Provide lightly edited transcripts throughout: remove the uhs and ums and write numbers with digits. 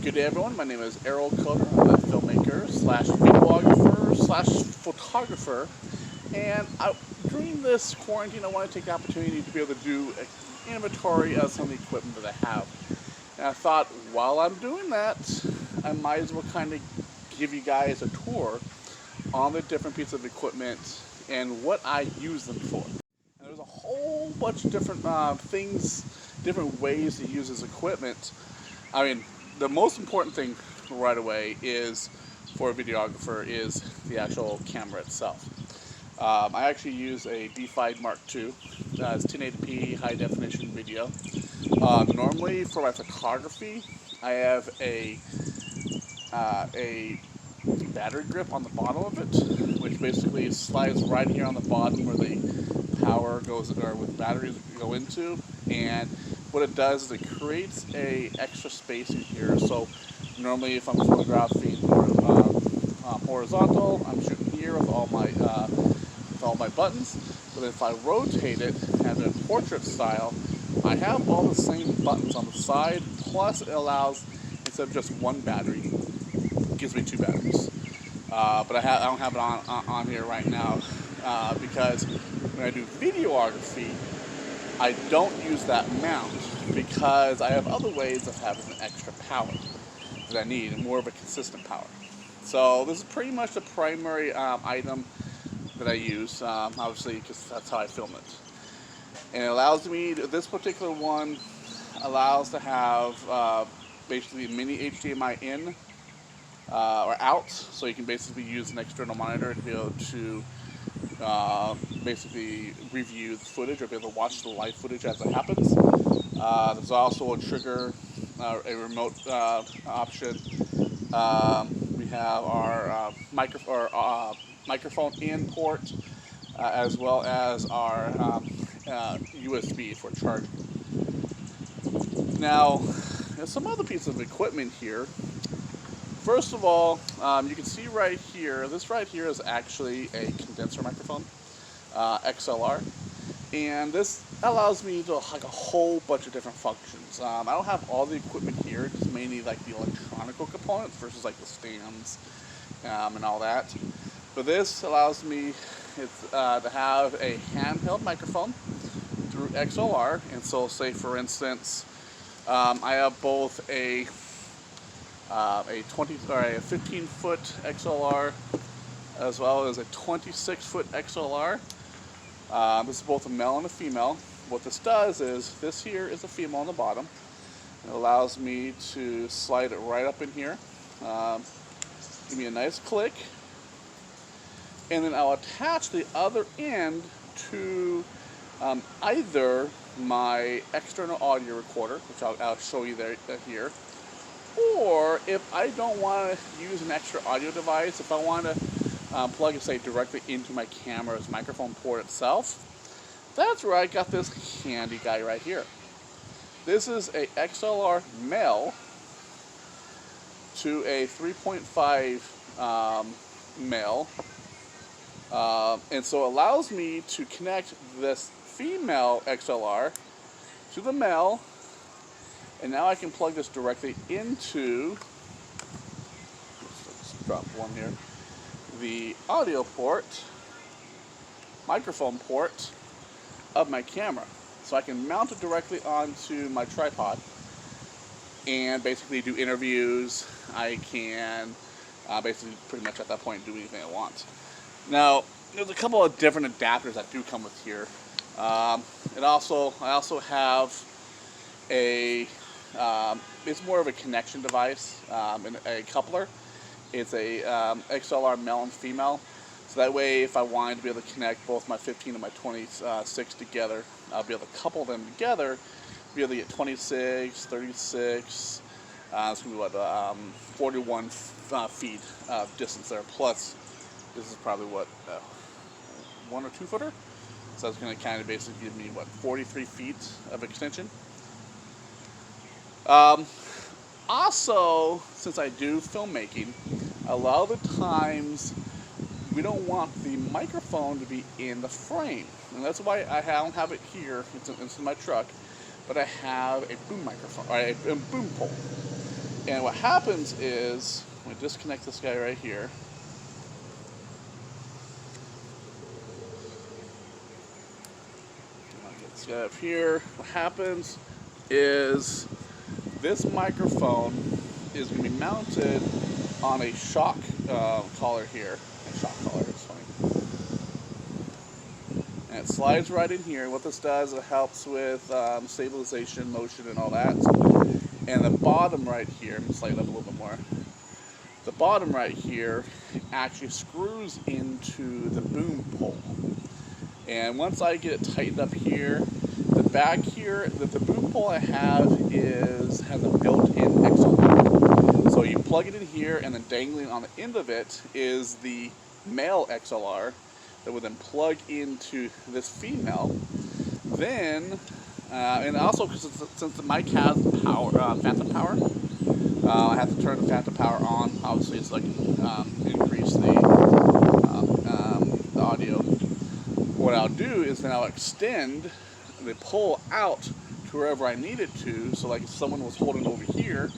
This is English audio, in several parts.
Good day everyone, my name is Errol Coder. I'm a filmmaker slash videographer slash photographer, and during this quarantine I want to take the opportunity to be able to do an inventory of some of the equipment that I have. And I thought while I'm doing that, I might as well kind of give you guys a tour on the different pieces of equipment and what I use them for. And there's a whole bunch of different things, different ways to use this equipment. I mean, the most important thing right away is, for a videographer, is the actual camera itself. I actually use a D5 Mark II. It's 1080p high definition video. Normally for my photography, I have a battery grip on the bottom of it, which basically slides right here on the bottom where the power goes, or where the batteries go into. And what it does is it creates a extra space in here. So normally if I'm photographing horizontal, I'm shooting here with all my buttons. But if I rotate it and in portrait style, I have all the same buttons on the side. Plus it allows, instead of just one battery, it gives me two batteries. But I don't have it on here right now because when I do videography, I don't use that mount because I have other ways of having an extra power that I need, and more of a consistent power. So this is pretty much the primary item that I use, obviously because that's how I film it. And it allows me, this particular one allows to have basically a mini HDMI in or out, so you can basically use an external monitor to be able to basically review the footage or be able to watch the live footage as it happens. There's also a trigger, a remote option. We have our microphone in port, as well as our USB for charging. Now, there's some other pieces of equipment here. First of all, you can see right here, this right here is actually a condenser microphone, XLR, and this allows me to like a whole bunch of different functions. I don't have all the equipment here, it's mainly like the electronic components versus like the stands and all that. But this allows me to have a handheld microphone through XLR, and so say for instance, I have both a 15-foot XLR as well as a 26-foot XLR. This is both a male and a female. What this does is, this here is a female on the bottom. It allows me to slide it right up in here. Give me a nice click. And then I'll attach the other end to either my external audio recorder, which I'll show you here. Or if I don't want to use an extra audio device, if I want to plug it, say, directly into my camera's microphone port itself, that's where I got this handy guy right here. This is a XLR male to a 3.5 male, and so it allows me to connect this female XLR to the male. And now I can plug this directly into, let's drop one here, the audio port, microphone port of my camera. So I can mount it directly onto my tripod and basically do interviews. I can basically pretty much at that point do anything I want. Now, there's a couple of different adapters that do come with here. I also have it's more of a connection device, and a coupler. It's a XLR male and female, so that way if I wanted to be able to connect both my 15 and my 26 together, I'll be able to couple them together, be able to get 26, 36, it's going to be what, 41 feet distance there, plus this is probably what, 1 or 2 footer, so that's going to kind of basically give me what, 43 feet of extension. Also, since I do filmmaking, a lot of the times we don't want the microphone to be in the frame, and that's why I don't have it here. It's in my truck, but I have a boom microphone, or a boom pole. And what happens is, we disconnect this guy right here. I'll get this guy up here. What happens is this microphone is going to be mounted on a shock collar here. A shock collar, it's funny. And it slides right in here. What this does, it helps with stabilization, motion, and all that. And the bottom right here, I'm going to slide it up a little bit more. The bottom right here actually screws into the boom pole. And once I get it tightened up here, the back here, the boom pole I have has a built-in XLR. So you plug it in here, and then dangling on the end of it is the male XLR that would then plug into this female. Then, and also since the mic has power, phantom power, I have to turn the phantom power on, obviously, so I can increase the audio. What I'll do is then I'll extend the pole out to wherever I need it to. So like if someone was holding over here,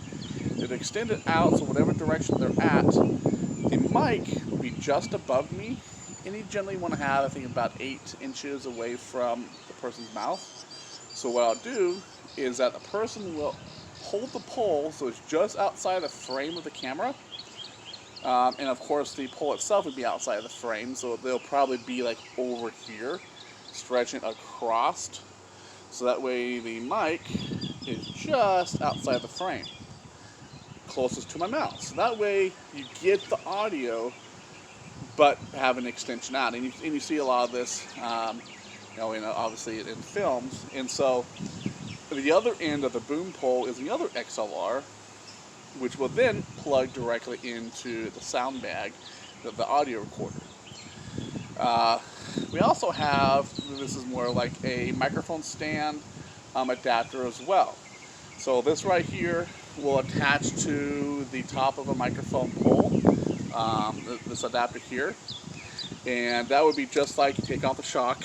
it'd extend it out so whatever direction they're at, the mic will be just above me. And you generally want to have, I think, about 8 inches away from the person's mouth. So what I'll do is that the person will hold the pole so it's just outside the frame of the camera. And of course the pole itself would be outside of the frame, so they'll probably be like over here, stretching across. So that way the mic is just outside the frame, closest to my mouth. So that way you get the audio, but have an extension out. And you see a lot of this, obviously in films. And so the other end of the boom pole is the other XLR, which will then plug directly into the sound bag, the audio recorder. We also have, this is more like a microphone stand adapter as well. So this right here will attach to the top of a microphone pole, this adapter here. And that would be just like you take off the shock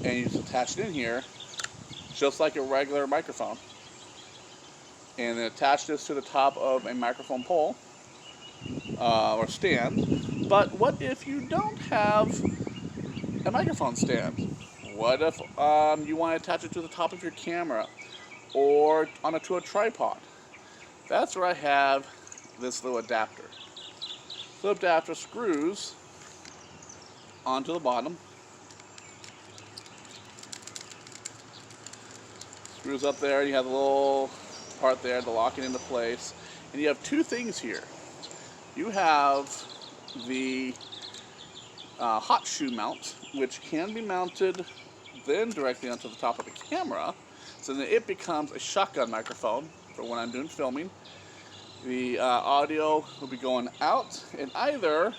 and you just attach it in here, just like a regular microphone. And then attach this to the top of a microphone pole or stand. But what if you don't have a microphone stand? What if you want to attach it to the top of your camera or to a tripod? That's where I have this little adapter. The adapter screws onto the bottom, screws up there, and you have the little part there to lock it into place. And you have two things here. You have the Hotshoe mount, which can be mounted then directly onto the top of the camera, so then it becomes a shotgun microphone for when I'm doing filming. The audio will be going out and either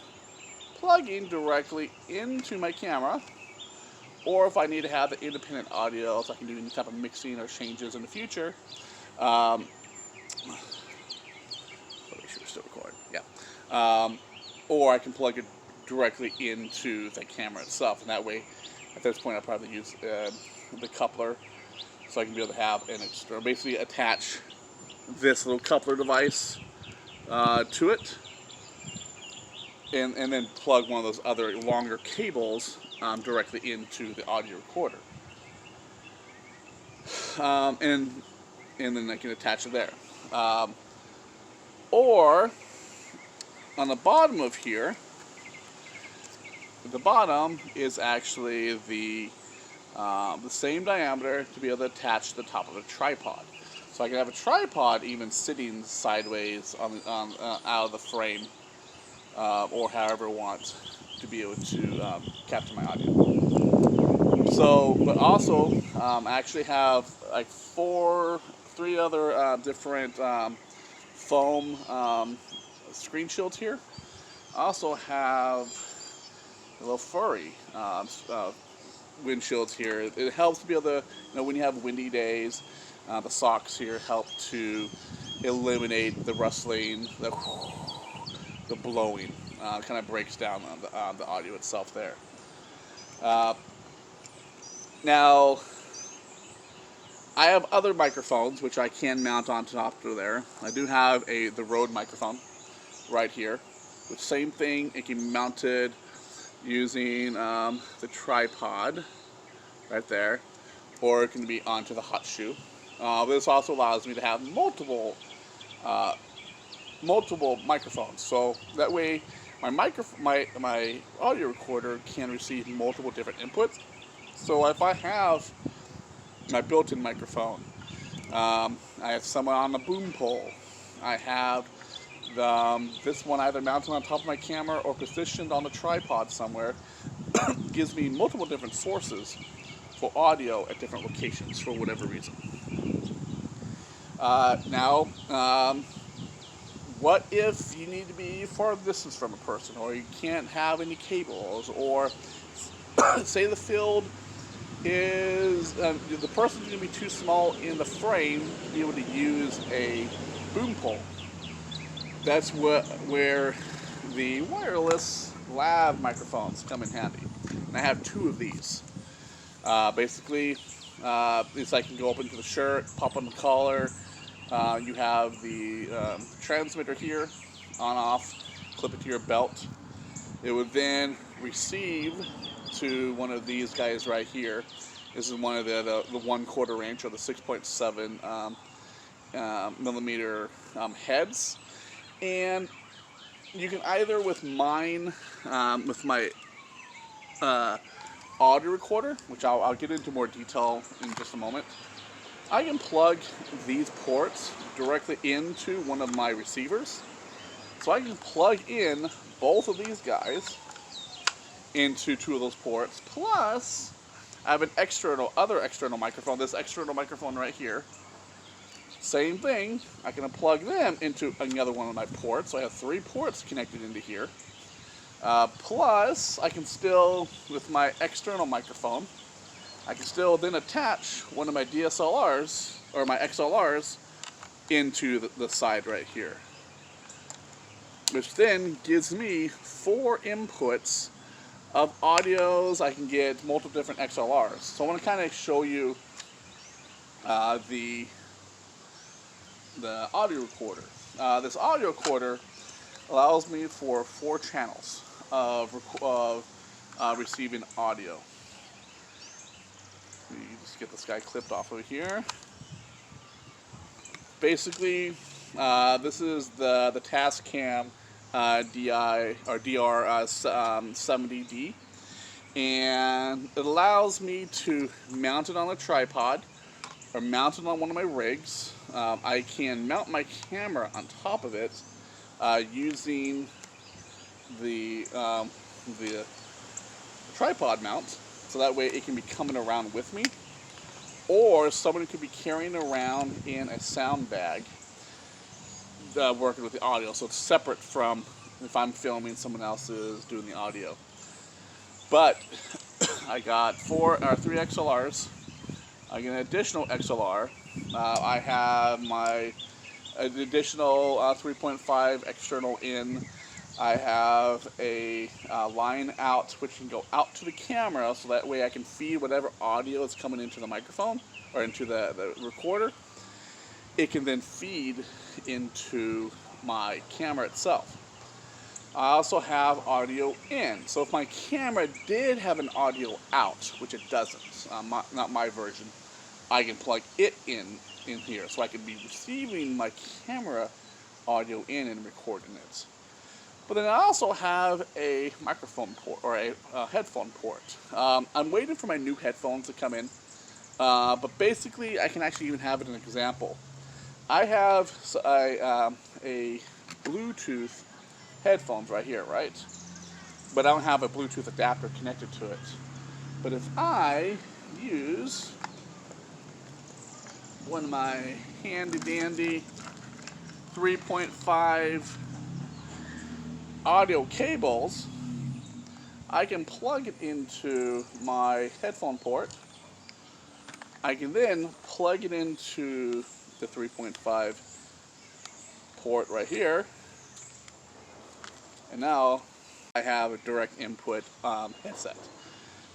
plugging directly into my camera, or if I need to have the independent audio so I can do any type of mixing or changes in the future. Make sure we're still recording. Yeah. Or I can plug it directly into the camera itself, and that way, at this point, I'll probably use the coupler, so I can be able to have an extra, basically attach this little coupler device to it, and then plug one of those other longer cables directly into the audio recorder, and then I can attach it there. Or on the bottom of here, the bottom is actually the same diameter to be able to attach to the top of a tripod. So I can have a tripod even sitting sideways out of the frame, or however I want to be able to capture my audio. So, but also, I actually have like three other different foam screen shields here. I also have a little furry windshields here. It helps to be able to, when you have windy days, the socks here help to eliminate the rustling, the blowing. Kind of breaks down on the audio itself there. Now, I have other microphones which I can mount on top of there. I do have the Rode microphone right here, which same thing, it can be mounted using the tripod right there, or it can be onto the Hotshoe. This also allows me to have multiple microphones, so that way my audio recorder can receive multiple different inputs. So if I have my built-in microphone, I have someone on the boom pole, I have this one either mounted on top of my camera or positioned on a tripod somewhere, gives me multiple different sources for audio at different locations for whatever reason. Now, what if you need to be far distance from a person, or you can't have any cables, or say the field is, the person's going to be too small in the frame to be able to use a boom pole. That's where the wireless LAV microphones come in handy. And I have 2 of these. Basically, it's I can go up into the shirt, pop on the collar. You have the transmitter here, on off, clip it to your belt. It would then receive to one of these guys right here. This is one of the 1/4 inch or the 6.7 millimeter heads. And you can either with mine, with my audio recorder, which I'll get into more detail in just a moment, I can plug these ports directly into one of my receivers. So I can plug in both of these guys into 2 of those ports, plus I have an other external microphone, this external microphone right here. Same thing, I can plug them into another one of my ports, so I have 3 ports connected into here. Plus, I can still, with my external microphone, I can still then attach one of my DSLRs, or my XLRs, into the side right here. Which then gives me 4 inputs of audios. I can get multiple different XLRs. So I want to kind of show you the audio recorder. This audio recorder allows me for 4 channels of receiving audio. Let me just get this guy clipped off over here. Basically, this is the Tascam DR70D, and it allows me to mount it on a tripod or mount it on one of my rigs. I can mount my camera on top of it using the tripod mount, so that way it can be coming around with me, or someone could be carrying around in a sound bag working with the audio, so it's separate from if I'm filming, someone else is doing the audio. But I got 3 XLRs. I get an additional XLR. I have my additional 3.5 external in. I have a line out which can go out to the camera, so that way I can feed whatever audio is coming into the microphone or into the recorder. It can then feed into my camera itself. I also have audio in. So if my camera did have an audio out, which it doesn't, not my version, I can plug it in here, so I can be receiving my camera audio in and recording it. But then I also have a microphone port, or a headphone port. I'm waiting for my new headphones to come in, but basically I can actually even have it an example. I have a Bluetooth headphones right here, right? But I don't have a Bluetooth adapter connected to it. But if I use one of my handy dandy 3.5 audio cables, I can plug it into my headphone port. I can then plug it into the 3.5 port right here, and now I have a direct input headset.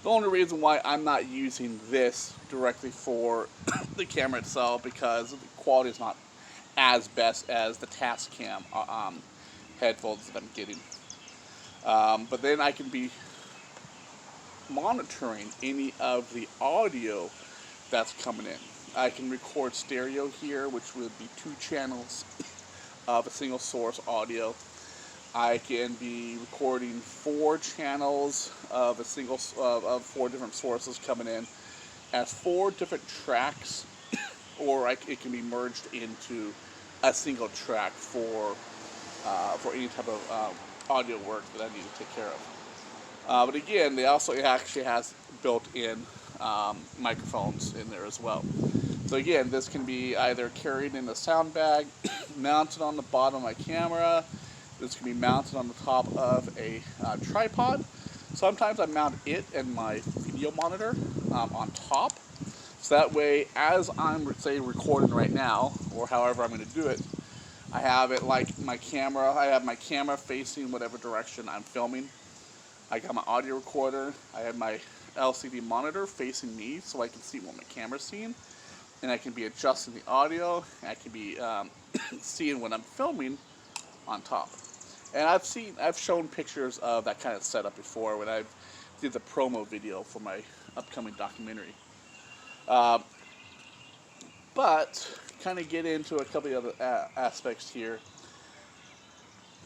The only reason why I'm not using this directly for the camera itself, because the quality is not as best as the Tascam headphones that I'm getting. But then I can be monitoring any of the audio that's coming in. I can record stereo here, which would be 2 channels of a single source audio. I can be recording 4 channels of a single of 4 different sources coming in as 4 different tracks, or it can be merged into a single track for any type of audio work that I need to take care of. But again, they also actually has built-in microphones in there as well. So again, this can be either carried in a sound bag, mounted on the bottom of my camera. This can be mounted on the top of a tripod. Sometimes I mount it and my video monitor on top. So that way, as I'm, say, recording right now, or however I'm going to do it, I have it like my camera. I have my camera facing whatever direction I'm filming. I got my audio recorder. I have my LCD monitor facing me so I can see what my camera's seeing. And I can be adjusting the audio. I can be seeing what I'm filming on top. And I've shown pictures of that kind of setup before when I did the promo video for my upcoming documentary. But kind of get into a couple of other aspects here.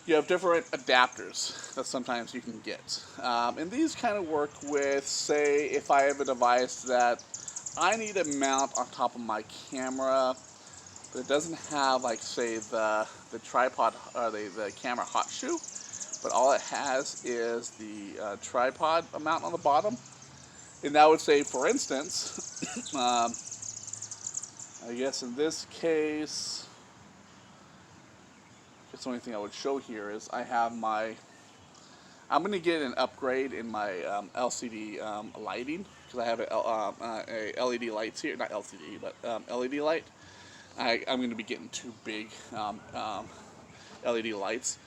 You have different adapters that sometimes you can get. And these kind of work with, say, if I have a device that I need to mount on top of my camera, but it doesn't have, like, say, the tripod or the camera Hotshoe, but all it has is the tripod mount on the bottom. And that would say, for instance, I guess in this case, the only thing I would show here is I have I'm going to get an upgrade in my LCD lighting, because I have a LED lights here, not LCD, but LED light. I'm going to be getting 2 big LED lights,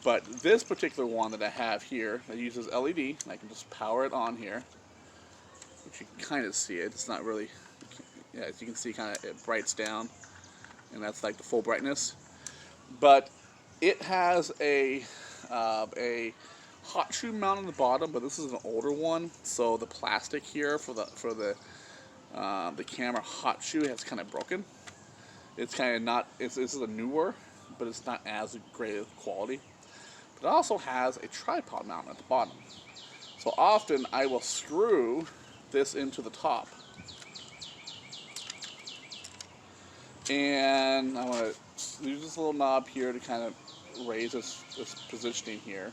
but this particular one that I have here that uses LED, and I can just power it on here, which you can kind of see it. It's not really, yeah, as you can see, kind of it brights down, and that's like the full brightness. But it has a Hotshoe mount on the bottom, but this is an older one, so the plastic here for the camera Hotshoe has kind of broken. It's kind of not, this is a newer, but it's not as great of quality. But it also has a tripod mount at the bottom. So often I will screw this into the top. And I want to use this little knob here to kind of raise this positioning here.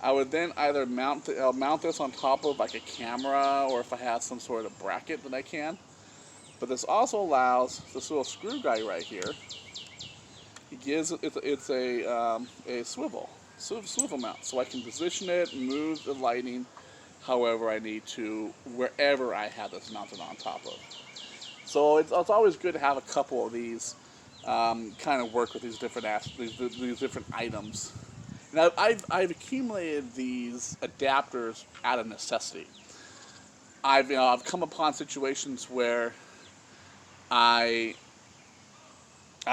I would then either mount this on top of like a camera, or if I have some sort of bracket that I can. But this also allows this little screw guy right here. It gives it's a swivel mount, so I can position it, move the lighting however I need to, wherever I have this mounted on top of. So it's always good to have a couple of these kind of work with these different these different items. And I've accumulated these adapters out of necessity. I've come upon situations where I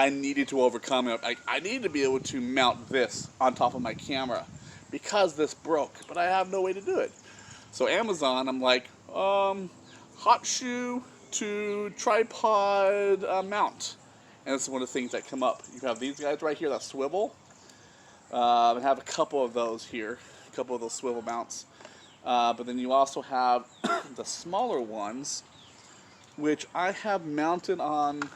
needed to overcome it. I needed to be able to mount this on top of my camera because this broke, but I have no way to do it. So Amazon, I'm like, Hotshoe to tripod mount, and it's one of the things that come up. You have these guys right here that swivel. I have a couple of those here, a couple of those swivel mounts. But then you also have the smaller ones, which I have mounted on. Make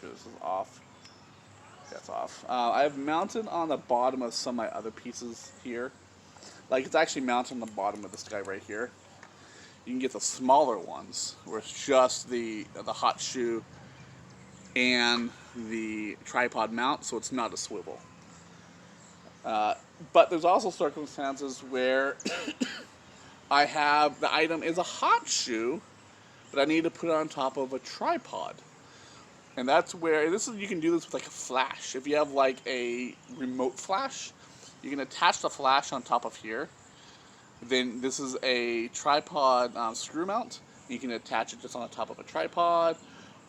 sure this is off. That's off. I have mounted on the bottom of some of my other pieces here. Like, it's actually mounted on the bottom of this guy right here. You can get the smaller ones where it's just the Hotshoe and the tripod mount, so it's not a swivel. But there's also circumstances where I have the item is a Hotshoe, but I need to put it on top of a tripod. And that's where you can do this with like a flash. If you have like a remote flash, you can attach the flash on top of here. Then this is a tripod screw mount. You can attach it just on the top of a tripod,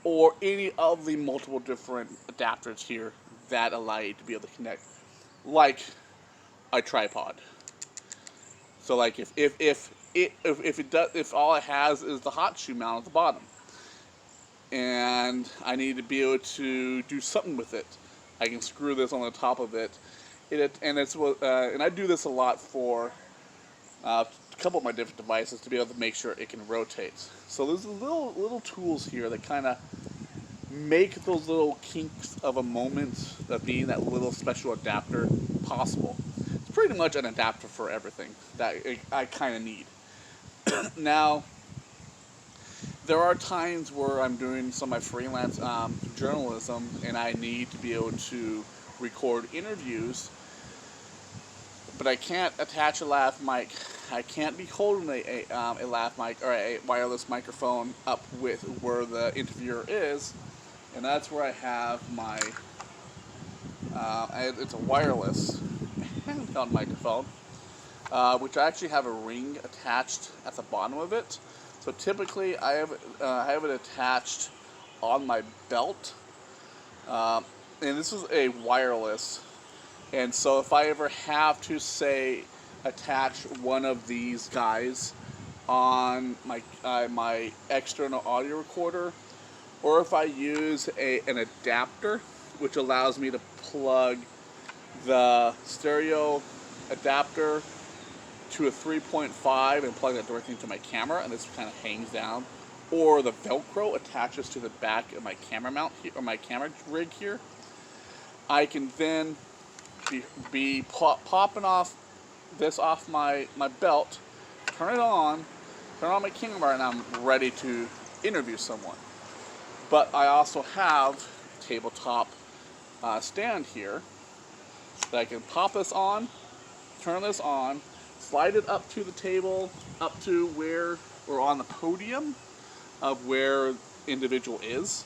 or any of the multiple different adapters here that allow you to be able to connect, like a tripod. So like if all it has is the Hotshoe mount at the bottom, and I need to be able to do something with it, I can screw this on the top of it. And I do this a lot for a couple of my different devices to be able to make sure it can rotate. So there's little tools here that kind of make those little kinks of a moment of being that little special adapter possible. It's pretty much an adapter for everything that I kind of need. Now, there are times where I'm doing some of my freelance journalism and I need to be able to record interviews, but I can't attach a LAV mic. I can't be holding a LAV mic or a wireless microphone up with where the interviewer is, and that's where I have my, it's a wireless handheld microphone, which I actually have a ring attached at the bottom of it. So typically I have it attached on my belt, and this is a wireless. And so if I ever have to, say, attach one of these guys on my external audio recorder, or if I use an adapter, which allows me to plug the stereo adapter to a 3.5 and plug that directly into my camera, and this kind of hangs down, or the Velcro attaches to the back of my camera mount here, or my camera rig here, I can then be popping this off my belt, turn on my camera, and I'm ready to interview someone. But I also have a tabletop stand here that I can pop this on, turn this on, slide it up to the table, up to where we're on the podium of where individual is,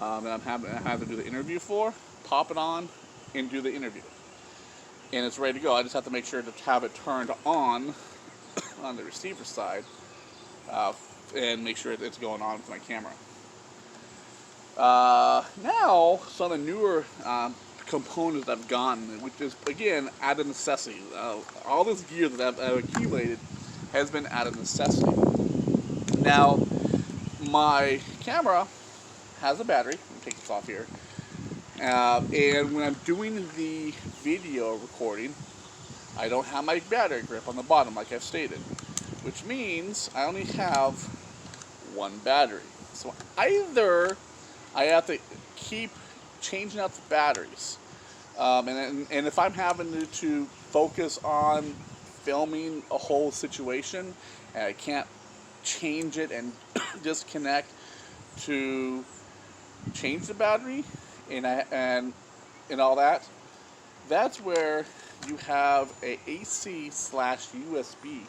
and I have to do the interview for, pop it on, and do the interview. And it's ready to go. I just have to make sure to have it turned on the receiver side, and make sure it's going on with my camera. Now, some of the newer components I've gotten, which is, again, out of necessity. All this gear that I've accumulated has been out of necessity. Now, my camera has a battery. Let me take this off here. And when I'm doing the video recording, I don't have my battery grip on the bottom like I've stated, which means I only have one battery. So either I have to keep changing out the batteries, and if I'm having to focus on filming a whole situation and I can't change it and disconnect to change the battery and all that, that's where you have a AC/USB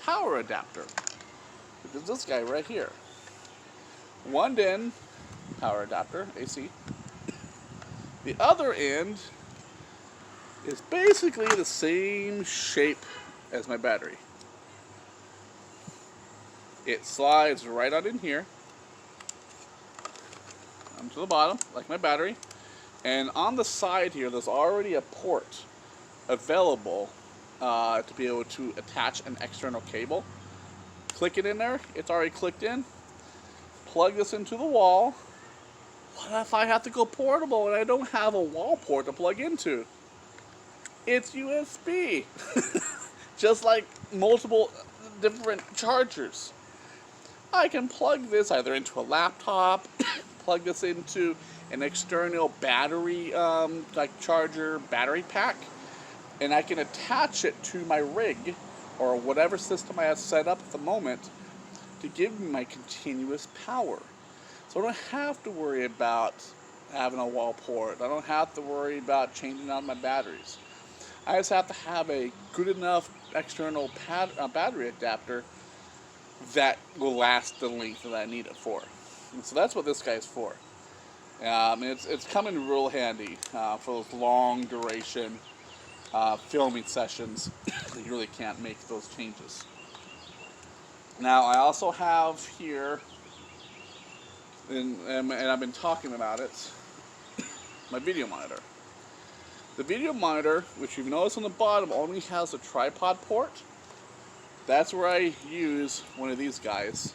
power adapter, which is this guy right here. One end power adapter, AC. The other end is basically the same shape as my battery. It slides right on in here, to the bottom, like my battery. And on the side here, there's already a port available to be able to attach an external cable. Click it in there. It's already clicked in. Plug this into the wall. What if I have to go portable and I don't have a wall port to plug into? It's USB. Just like multiple different chargers. I can plug this either into a laptop, plug this into an external battery, like charger battery pack, and I can attach it to my rig or whatever system I have set up at the moment to give me my continuous power. So I don't have to worry about having a wall port. I don't have to worry about changing out my batteries. I just have to have a good enough external battery adapter that will last the length that I need it for. And so that's what this guy is for. It's coming real handy for those long duration filming sessions, you really can't make those changes. Now I also have here, and I've been talking about it, my video monitor. The video monitor, which you've noticed on the bottom, only has a tripod port. That's where I use one of these guys.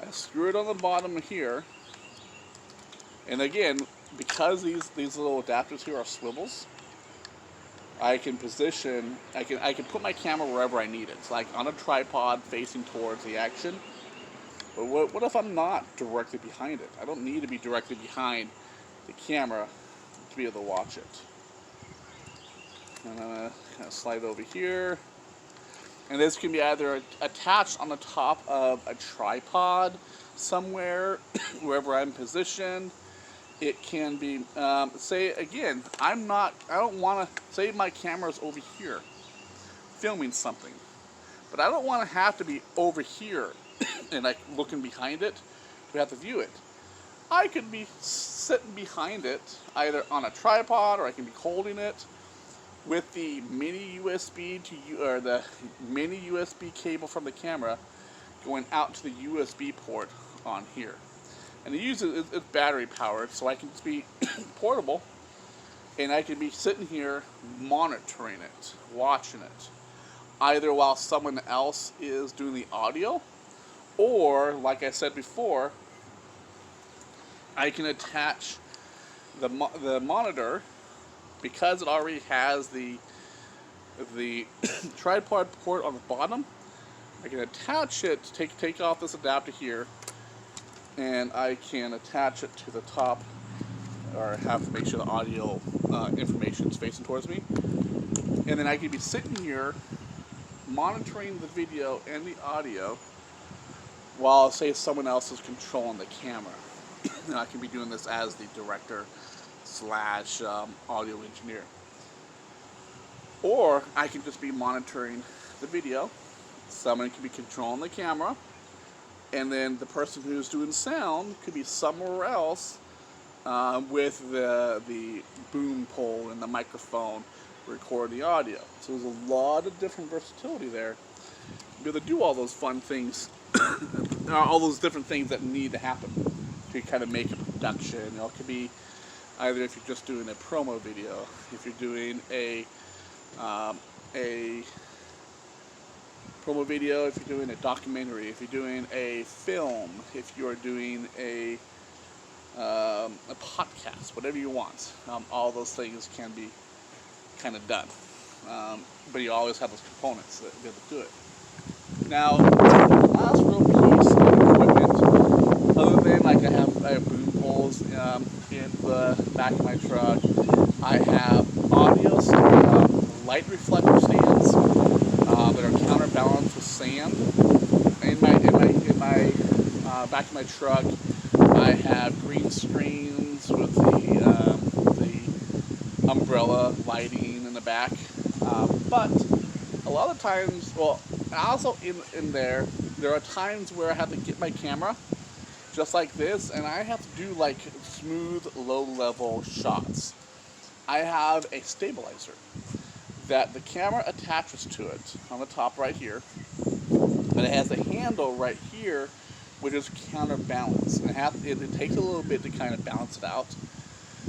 I screw it on the bottom here, and again, because these little adapters here are swivels, I can position, I can put my camera wherever I need it. It's like on a tripod facing towards the action. But what if I'm not directly behind it? I don't need to be directly behind the camera to be able to watch it. And I'm going to kind of slide over here. And this can be either attached on the top of a tripod somewhere, wherever I'm positioned. It can be, say again, I don't want to, say my camera's over here filming something, but I don't want to have to be over here and like looking behind it to have to view it. I could be sitting behind it either on a tripod, or I can be holding it with the mini USB or the mini USB cable from the camera going out to the USB port on here. And it's battery powered, so I can just be portable, and I can be sitting here monitoring it, watching it, either while someone else is doing the audio, or like I said before, I can attach the monitor, because it already has the tripod port on the bottom. I can attach it, take off this adapter here, and I can attach it to the top, or have to make sure the audio information is facing towards me. And then I can be sitting here monitoring the video and the audio while, say, someone else is controlling the camera. And I can be doing this as the director / audio engineer. Or I can just be monitoring the video. Someone can be controlling the camera, and then the person who's doing sound could be somewhere else with the boom pole and the microphone record the audio. So there's a lot of different versatility there to be able to do all those fun things, all those different things that need to happen to kind of make a production. You know, it could be either if you're just doing a promo video, if you're doing a promo video, if you're doing a documentary, if you're doing a film, if you're doing a podcast, whatever you want. All those things can be kind of done. But you always have those components that be able to do it. Now, the last real piece of equipment, other than like I have boom poles in the back of my truck, I have audio light reflector stands that are counterbalanced with sand. In my back of my truck, I have green screens with the umbrella lighting in the back. But a lot of times, well, also in there are times where I have to get my camera just like this, and I have to do like smooth, low-level shots. I have a stabilizer that the camera attaches to it on the top right here, and it has a handle right here which is counterbalance. And it takes a little bit to kind of balance it out,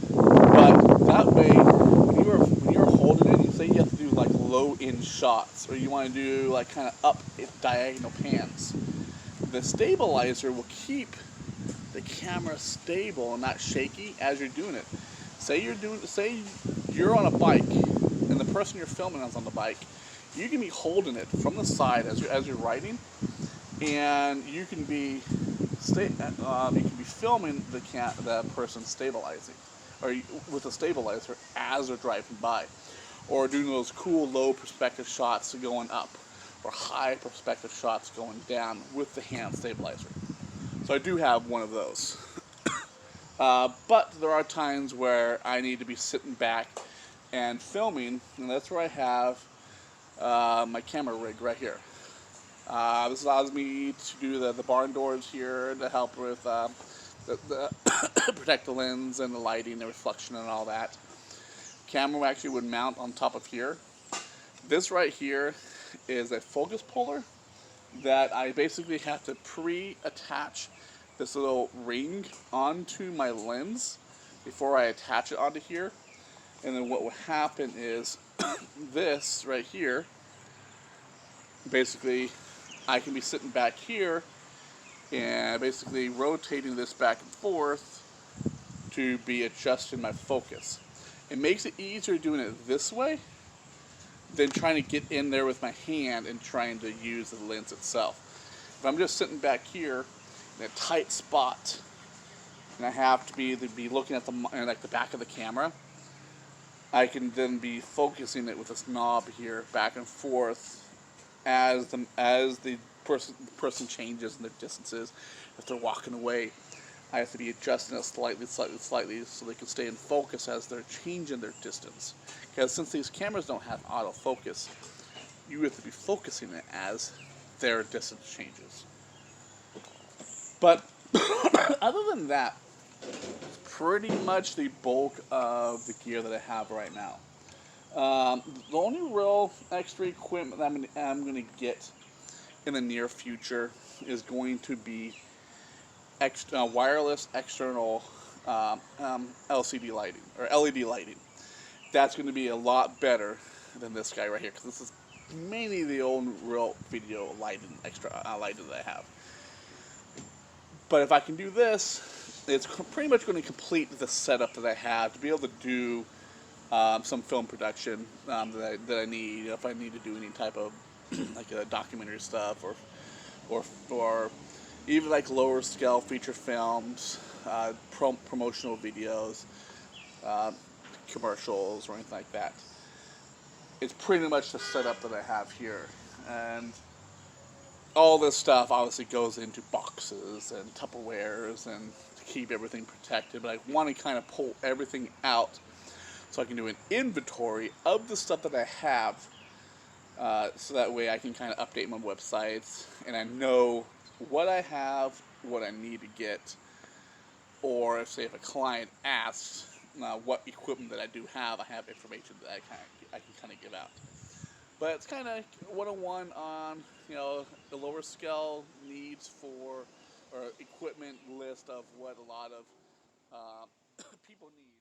but that way when you're holding it, you say you have to do like low-end shots, or you want to do like kind of up diagonal pans, the stabilizer will keep the camera stable and not shaky as you're doing it. Say you're on a bike and the person you're filming is on the bike, you can be holding it from the side as you're riding, and you can be filming the person stabilizing, or with a stabilizer as they're driving by, or doing those cool low perspective shots going up, or high perspective shots going down with the hand stabilizer. So I do have one of those. But there are times where I need to be sitting back and filming, and that's where I have my camera rig right here. This allows me to do the barn doors here to help with protect the lens and the lighting, the reflection and all that. camera actually would mount on top of here. This right here is a focus puller that I basically have to pre-attach this little ring onto my lens before I attach it onto here. And then what will happen is this right here, basically I can be sitting back here and basically rotating this back and forth to be adjusting my focus. It makes it easier doing it this way than trying to get in there with my hand and trying to use the lens itself. If I'm just sitting back here in a tight spot and I have to be looking at the back of the camera, I can then be focusing it with this knob here back and forth as the person changes in their distances. If they're walking away, I have to be adjusting it slightly so they can stay in focus as they're changing their distance. Because since these cameras don't have autofocus, you have to be focusing it as their distance changes. But other than that, it's pretty much the bulk of the gear that I have right now. The only real extra equipment that I'm going to get in the near future is going to be wireless external LCD lighting or LED lighting. That's going to be a lot better than this guy right here, because this is mainly the old real video lighting, extra lighting that I have. But if I can do this, it's pretty much going to complete the setup that I have to be able to do some film production that I need. If I need to do any type of like documentary stuff or even like lower scale feature films, promotional videos, commercials, or anything like that. It's pretty much the setup that I have here. And all this stuff obviously goes into boxes and Tupperwares and to keep everything protected. But I want to kind of pull everything out so I can do an inventory of the stuff that I have, so that way I can kind of update my websites and I know what I have, what I need to get, or if a client asks what equipment that I do have, I have information that I can kind of give out. But it's kind of 101 on the lower scale needs for or equipment list of what a lot of people need.